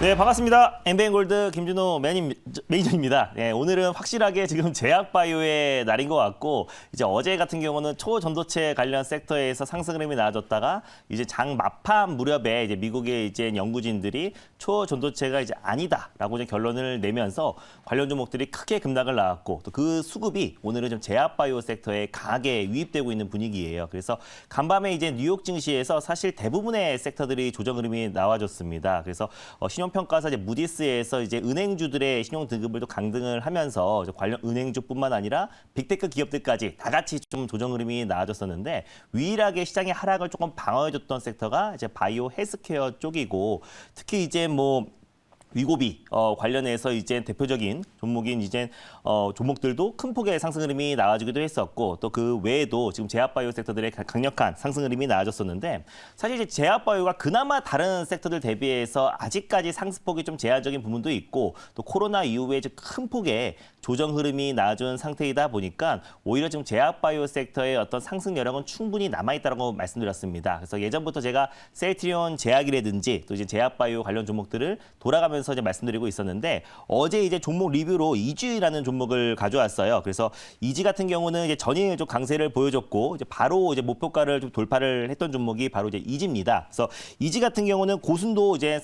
네, 반갑습니다. 엠베인골드 김준호 매니저입니다. 네, 오늘은 확실하게 지금 제약바이오의 날인 것 같고, 이제 어제 같은 경우는 초전도체 관련 섹터에서 상승 흐름이 나아졌다가 이제 장 막판 무렵에 이제 미국의 이제 연구진들이 초전도체가 이제 아니다라고 이제 결론을 내면서 관련 종목들이 크게 급락을 나왔고, 또 그 수급이 오늘은 좀 제약바이오 섹터에 강하게 유입되고 있는 분위기예요. 그래서 간밤에 이제 뉴욕 증시에서 사실 대부분의 섹터들이 조정 흐름이 나와줬습니다. 그래서 신용평가사 이제 무디스에서 이제 은행주들의 신용 등급을 또 강등을 하면서 관련 은행주뿐만 아니라 빅테크 기업들까지 다 같이 좀 조정 흐름이 나아졌었는데, 유일하게 시장의 하락을 조금 방어해줬던 섹터가 이제 바이오 헬스케어 쪽이고, 특히 이제 위고비 관련해서 이제 대표적인 종목인 이제 종목들도 큰 폭의 상승 흐름이 나와주기도 했었고, 또 그 외에도 지금 제약바이오 섹터들의 강력한 상승 흐름이 나와줬었는데, 사실 이제 제약바이오가 그나마 다른 섹터들 대비해서 아직까지 상승폭이 좀 제한적인 부분도 있고, 또 코로나 이후에 큰 폭의 조정 흐름이 나아준 상태이다 보니까 오히려 지금 제약바이오 섹터의 어떤 상승 여력은 충분히 남아있다고 말씀드렸습니다. 그래서 예전부터 제가 셀트리온 제약이라든지 또 이제 제약바이오 관련 종목들을 돌아가면서 이제 말씀드리고 있었는데, 어제 이제 종목 리뷰로 이지라는 종목을 가져왔어요. 그래서 이지 같은 경우는 이제 전일 좀 강세를 보여줬고, 이제 바로 이제 목표가를 좀 돌파를 했던 종목이 바로 이제 이지입니다. 그래서 이지 같은 경우는 고순도 이제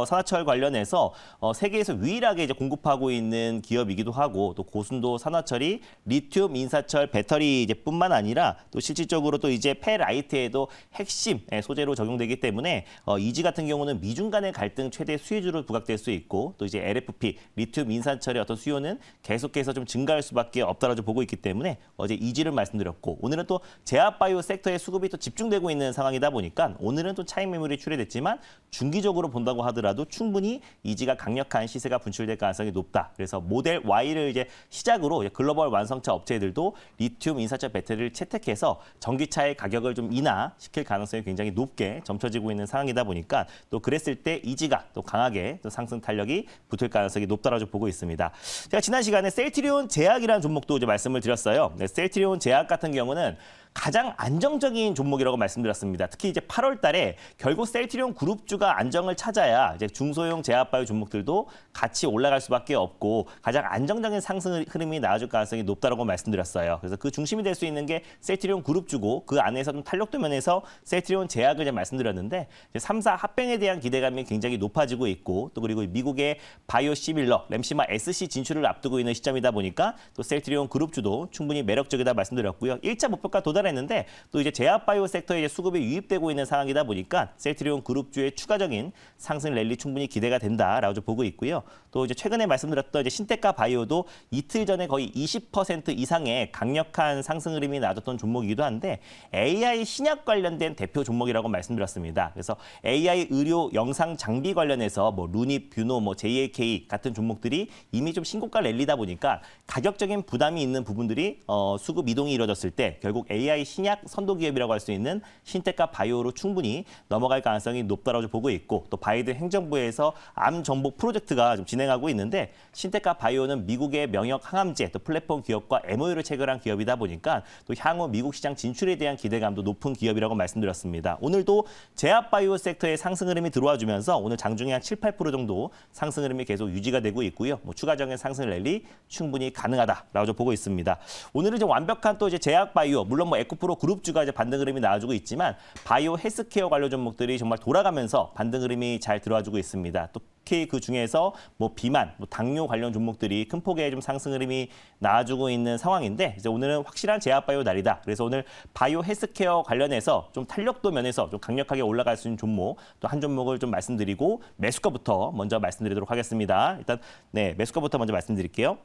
산화철 관련해서 세계에서 유일하게 이제 공급하고 있는 기업이기도 하고, 또 고순도 산화철이 리튬 인사철 배터리 이제뿐만 아니라 또 실질적으로 또 이제 폐라이트에도 핵심 소재로 적용되기 때문에 이지 같은 경우는 미중 간의 갈등 최대 수혜주로 부각될 수 있고, 또 이제 LFP 리튬 인산철의 어떤 수요는 계속해서 좀 증가할 수밖에 없다라고 보고 있기 때문에 어제 이지를 말씀드렸고, 오늘은 또 제약바이오 섹터의 수급이 또 집중되고 있는 상황이다 보니까 오늘은 또 차익 매물이 출회됐지만, 중기적으로 본다고 하더라도 충분히 이지가 강력한 시세가 분출될 가능성이 높다. 그래서 모델 Y를 이제 시작으로 이제 글로벌 완성차 업체들도 리튬 인산철 배터리를 채택해서 전기차의 가격을 좀 인하시킬 가능성이 굉장히 높게 점쳐지고 있는 상황이다 보니까, 또 그랬을 때 이지가 또 강하게 또 상승 탄력이 붙을 가능성이 높다라고 보고 있습니다. 제가 지난 시간에 셀트리온 제약이라는 종목도 이제 말씀을 드렸어요. 네, 셀트리온 제약 같은 경우는 가장 안정적인 종목이라고 말씀드렸습니다. 특히 이제 8월 달에 결국 셀트리온 그룹주가 안정을 찾아야 이제 중소형 제약바이오 종목들도 같이 올라갈 수밖에 없고, 가장 안정적인 상승 흐름이 나와줄 가능성이 높다고 말씀드렸어요. 그래서 그 중심이 될 수 있는 게 셀트리온 그룹주고, 그 안에서 좀 탄력도 면에서 셀트리온 제약을 이제 말씀드렸는데, 이제 3사 합병에 대한 기대감이 굉장히 높아지고 있고, 또 그리고 미국의 바이오시밀러 램시마 SC 진출을 앞두고 있는 시점이다 보니까 또 셀트리온 그룹주도 충분히 매력적이다 말씀드렸고요. 1차 목표가 도달했는데 또 이제 제약바이오 섹터에 이제 수급이 유입되고 있는 상황이다 보니까 셀트리온 그룹주의 추가적인 상승 랠리 충분히 기대가 된다라고 좀 보고 있고요. 또 이제 최근에 말씀드렸던 이제 신테카 바이오도 이틀 전에 거의 20% 이상의 강력한 상승 흐름이 나왔던 종목이기도 한데, AI 신약 관련된 대표 종목이라고 말씀드렸습니다. 그래서 AI 의료 영상 장비 관련해서 루닛, 뷰노, JAK 같은 종목들이 이미 좀 신고가 랠리다 보니까 가격적인 부담이 있는 부분들이 수급 이동이 이루어졌을 때 결국 AI 신약 선도 기업이라고 할 수 있는 신테카 바이오로 충분히 넘어갈 가능성이 높다고 보고 있고, 또 바이든 행정부에서 암 정복 프로젝트가 좀 진행하고 있는데, 신테카 바이오는 미국의 명역 항암제 또 플랫폼 기업과 MOU를 체결한 기업이다 보니까 또 향후 미국 시장 진출에 대한 기대감도 높은 기업이라고 말씀드렸습니다. 오늘도 제약바이오 섹터의 상승 흐름이 들어와 주면서 오늘 장중에 한 7, 8% 정도 상승 흐름이 계속 유지가 되고 있고요. 추가적인 상승 랠리 충분히 가능하다라고 보고 있습니다. 오늘은 이제 완벽한 또 이제 제약바이오, 물론 에코프로 그룹주가 이제 반등 흐름이 나와주고 있지만, 바이오 헬스케어 관련 종목들이 정말 돌아가면서 반등 흐름이 잘 들어와주고 있습니다. 또 특히 그 중에서 비만, 당뇨 관련 종목들이 큰 폭의 좀 상승 흐름이 나와주고 있는 상황인데, 이제 오늘은 확실한 제약바이오 날이다. 그래서 오늘 바이오 헬스케어 관련해서 좀 탄력도 면에서 좀 강력하게 올라갈 수 있는 종목, 또 한 종목을 좀 말씀드리고 매수가부터 먼저 말씀드리도록 하겠습니다. 일단 매수가부터 먼저 말씀드릴게요.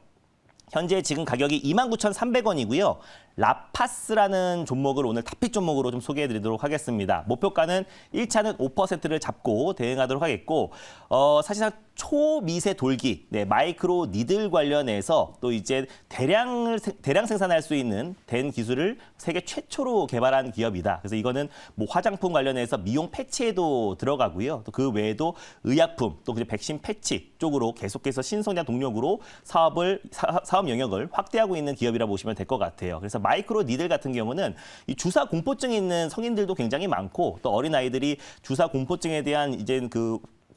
현재 지금 가격이 29,300원이고요. 라파스라는 종목을 오늘 탑픽 종목으로 좀 소개해드리도록 하겠습니다. 목표가는 1차는 5%를 잡고 대응하도록 하겠고, 사실상 초미세 돌기, 마이크로 니들 관련해서 또 이제 대량 생산할 수 있는 된 기술을 세계 최초로 개발한 기업이다. 그래서 이거는 화장품 관련해서 미용 패치에도 들어가고요. 또 그 외에도 의약품, 또 백신 패치 쪽으로 계속해서 신성장 동력으로 사업 영역을 확대하고 있는 기업이라 보시면 될 것 같아요. 그래서 마이크로 니들 같은 경우는 이 주사 공포증이 있는 성인들도 굉장히 많고, 또 어린아이들이 주사 공포증에 대한 이제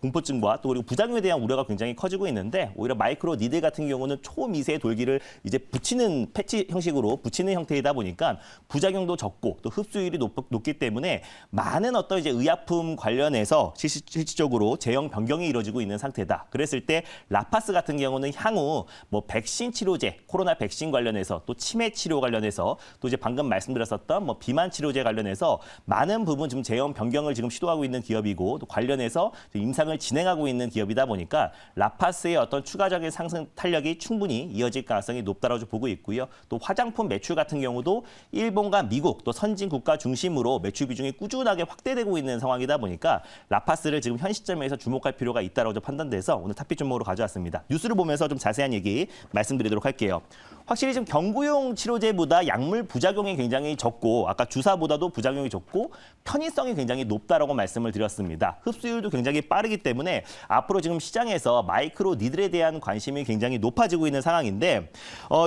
공포증과 또 그리고 부작용에 대한 우려가 굉장히 커지고 있는데 오히려 마이크로 니들 같은 경우는 초미세 돌기를 이제 붙이는 패치 형식으로 붙이는 형태이다 보니까 부작용도 적고 또 흡수율이 높기 때문에 많은 어떤 이제 의약품 관련해서 실질적으로 제형 변경이 이루어지고 있는 상태다. 그랬을 때 라파스 같은 경우는 향후 뭐 백신 치료제, 코로나 백신 관련해서 또 치매 치료 관련해서 또 이제 방금 말씀드렸었던 뭐 비만 치료제 관련해서 많은 부분 지금 제형 변경을 지금 시도하고 있는 기업이고 또 관련해서 임상을 진행하고 있는 기업이다 보니까 라파스의 어떤 추가적인 상승 탄력이 충분히 이어질 가능성이 높다고 보고 있고요. 또 화장품 매출 같은 경우도 일본과 미국 또 선진 국가 중심으로 매출 비중이 꾸준하게 확대되고 있는 상황이다 보니까 라파스를 지금 현 시점에서 주목할 필요가 있다고 판단돼서 오늘 탑픽 종목으로 가져왔습니다. 뉴스를 보면서 좀 자세한 얘기 말씀드리도록 할게요. 확실히 지금 경구용 치료제보다 약물 부작용이 굉장히 적고 아까 주사보다도 부작용이 적고 편의성이 굉장히 높다라고 말씀을 드렸습니다. 흡수율도 굉장히 빠르기 때문에 앞으로 지금 시장에서 마이크로 니들에 대한 관심이 굉장히 높아지고 있는 상황인데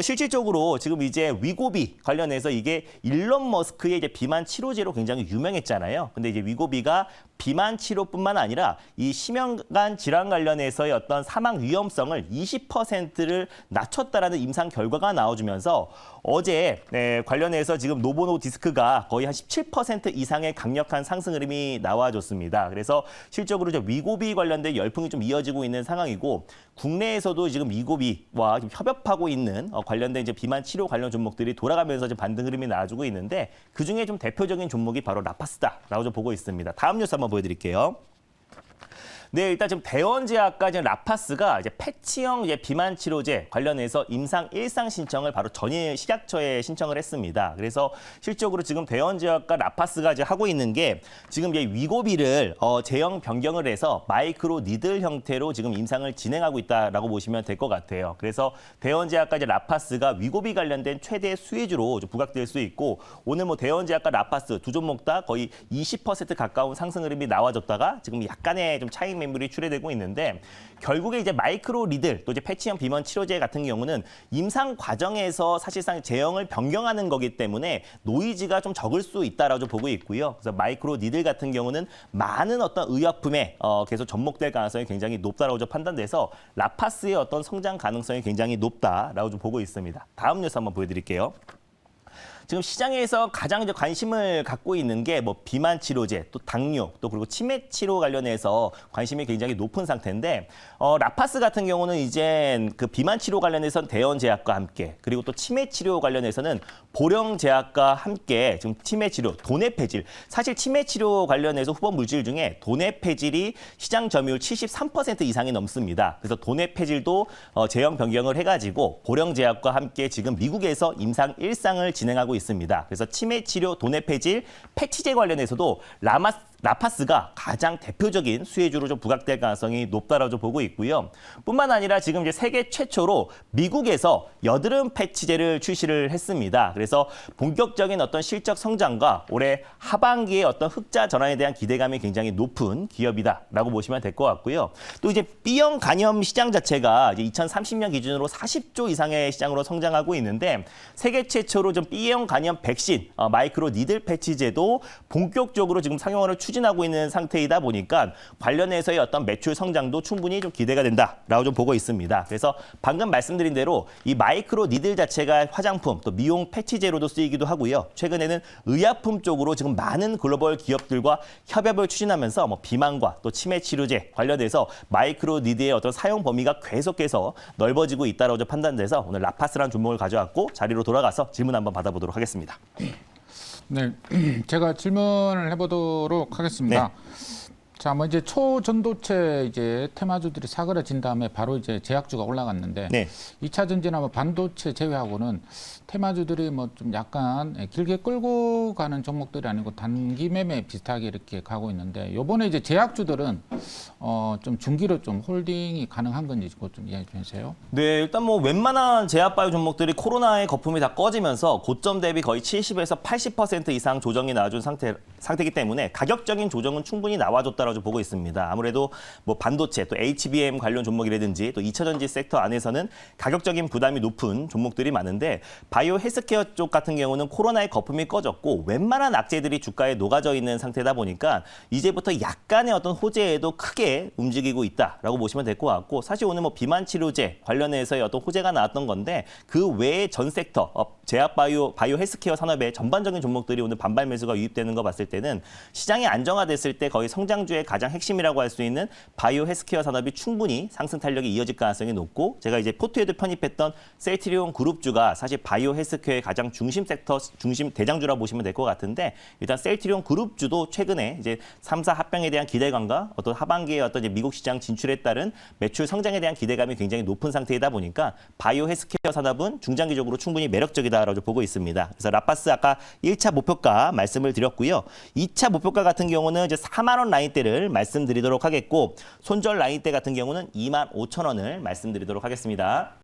실질적으로 지금 이제 위고비 관련해서 이게 일론 머스크의 이제 비만 치료제로 굉장히 유명했잖아요. 근데 이제 위고비가 비만 치료뿐만 아니라 이 심혈관 질환 관련해서의 어떤 사망 위험성을 20%를 낮췄다라는 임상 결과가 나와주면서 어제 관련해서 지금 노보노디스크가 거의 한 17% 이상의 강력한 상승 흐름이 나와줬습니다. 그래서 실적으로 이제 위고비 관련된 열풍이 좀 이어지고 있는 상황이고 국내에서도 지금 위고비와 협업하고 있는 관련된 이제 비만 치료 관련 종목들이 돌아가면서 이제 반등 흐름이 나와주고 있는데 그 중에 좀 대표적인 종목이 바로 라파스다라고 좀 보고 있습니다. 다음 뉴스 한번 보여드릴게요. 네, 일단 지금 대원제약과 지금 라파스가 이제 패치형 이제 비만 치료제 관련해서 임상 1상 신청을 바로 전일 식약처에 신청을 했습니다. 그래서 실적으로 지금 대원제약과 라파스가 이제 하고 있는 게 지금 이제 위고비를 제형 변경을 해서 마이크로 니들 형태로 지금 임상을 진행하고 있다라고 보시면 될 것 같아요. 그래서 대원제약과 이제 라파스가 위고비 관련된 최대 수혜주로 부각될 수 있고 오늘 뭐 대원제약과 라파스 두 종목 다 거의 20% 가까운 상승 흐름이 나와줬다가 지금 약간의 좀 차익 매물이 출회되고 있는데 결국에 이제 마이크로 리들 또 이제 패치형 비만 치료제 같은 경우는 임상 과정에서 사실상 제형을 변경하는 거기 때문에 노이즈가 좀 적을 수 있다라고 보고 있고요. 그래서 마이크로 니들 같은 경우는 많은 어떤 의약품에 계속 접목될 가능성이 굉장히 높다라고 판단돼서 라파스의 어떤 성장 가능성이 굉장히 높다라고 좀 보고 있습니다. 다음 뉴스 한번 보여드릴게요. 지금 시장에서 가장 이제 관심을 갖고 있는 게 뭐 비만 치료제, 또 당뇨, 또 그리고 치매 치료 관련해서 관심이 굉장히 높은 상태인데 라파스 같은 경우는 이제 그 비만 치료 관련해서는 대원제약과 함께 그리고 또 치매 치료 관련해서는 보령제약과 함께 지금 치매 치료, 도네페질 사실 치매 치료 관련해서 후보 물질 중에 도네페질이 시장 점유율 73% 이상이 넘습니다. 그래서 도네페질도 제형 변경을 해가지고 보령제약과 함께 지금 미국에서 임상 1상을 진행하고 있습니다. 그래서 치매 치료, 도네페질, 패치제 관련해서도 라파스가 가장 대표적인 수혜주로 좀 부각될 가능성이 높다라고 보고 있고요. 뿐만 아니라 지금 이제 세계 최초로 미국에서 여드름 패치제를 출시를 했습니다. 그래서 본격적인 어떤 실적 성장과 올해 하반기의 어떤 흑자 전환에 대한 기대감이 굉장히 높은 기업이다라고 보시면 될 것 같고요. 또 이제 B형 간염 시장 자체가 이제 2030년 기준으로 40조 이상의 시장으로 성장하고 있는데 세계 최초로 좀 B형 간염 백신 마이크로 니들 패치제도 본격적으로 지금 상용화를 추진하고 있는 상태이다 보니까 관련해서의 어떤 매출 성장도 충분히 좀 기대가 된다라고 좀 보고 있습니다. 그래서 방금 말씀드린 대로 이 마이크로 니들 자체가 화장품 또 미용 패치제로도 쓰이기도 하고요. 최근에는 의약품 쪽으로 지금 많은 글로벌 기업들과 협업을 추진하면서 뭐 비만과 또 치매 치료제 관련해서 마이크로 니들의 어떤 사용 범위가 계속해서 넓어지고 있다고 판단돼서 오늘 라파스라는 종목을 가져왔고 자리로 돌아가서 질문 한번 받아보도록 하겠습니다. 네, 제가 질문을 해보도록 하겠습니다. 네. 자, 뭐 이제 초전도체 이제 테마주들이 사그러진 다음에 바로 이제 제약주가 올라갔는데 네. 2차 전지나 뭐 반도체 제외하고는 테마주들이 뭐 좀 약간 길게 끌고 가는 종목들이 아니고 단기 매매 비슷하게 이렇게 가고 있는데 요번에 이제 제약주들은 좀 중기로 좀 홀딩이 가능한 건지 그것 좀 이야기 좀 해주세요. 네, 일단 뭐 웬만한 제약바이오 종목들이 코로나의 거품이 다 꺼지면서 고점 대비 거의 70에서 80% 이상 조정이 나와준 상태이기 때문에 가격적인 조정은 충분히 나와줬다고 있다라고 보고 있습니다. 아무래도 뭐 반도체 또 HBM 관련 종목이라든지 또 2차 전지 섹터 안에서는 가격적인 부담이 높은 종목들이 많은데 바이오 헬스케어 쪽 같은 경우는 코로나의 거품이 꺼졌고 웬만한 악재들이 주가에 녹아져 있는 상태다 보니까 이제부터 약간의 어떤 호재에도 크게 움직이고 있다라고 보시면 될 것 같고 사실 오늘 뭐 비만 치료제 관련해서의 어떤 호재가 나왔던 건데 그 외에 전 섹터 제약 바이오 헬스케어 산업의 전반적인 종목들이 오늘 반발 매수가 유입되는 거 봤을 때는 시장이 안정화됐을 때 거의 성장주의 가장 핵심이라고 할 수 있는 바이오 헬스케어 산업이 충분히 상승 탄력이 이어질 가능성이 높고 제가 이제 포트에도 편입했던 셀트리온 그룹주가 사실 바이오 헬스케어의 가장 중심 섹터 중심 대장주라 보시면 될 것 같은데 일단 셀트리온 그룹주도 최근에 이제 3사 합병에 대한 기대감과 어떤 하반기에 어떤 이제 미국 시장 진출에 따른 매출 성장에 대한 기대감이 굉장히 높은 상태이다 보니까 바이오 헬스케어 산업은 중장기적으로 충분히 매력적이다라고 보고 있습니다. 그래서 라파스 아까 1차 목표가 말씀을 드렸고요. 2차 목표가 같은 경우는 이제 4만 원 라인대를 말씀드리도록 하겠고 손절 라인대 같은 경우는 2만 5천 원을 말씀드리도록 하겠습니다.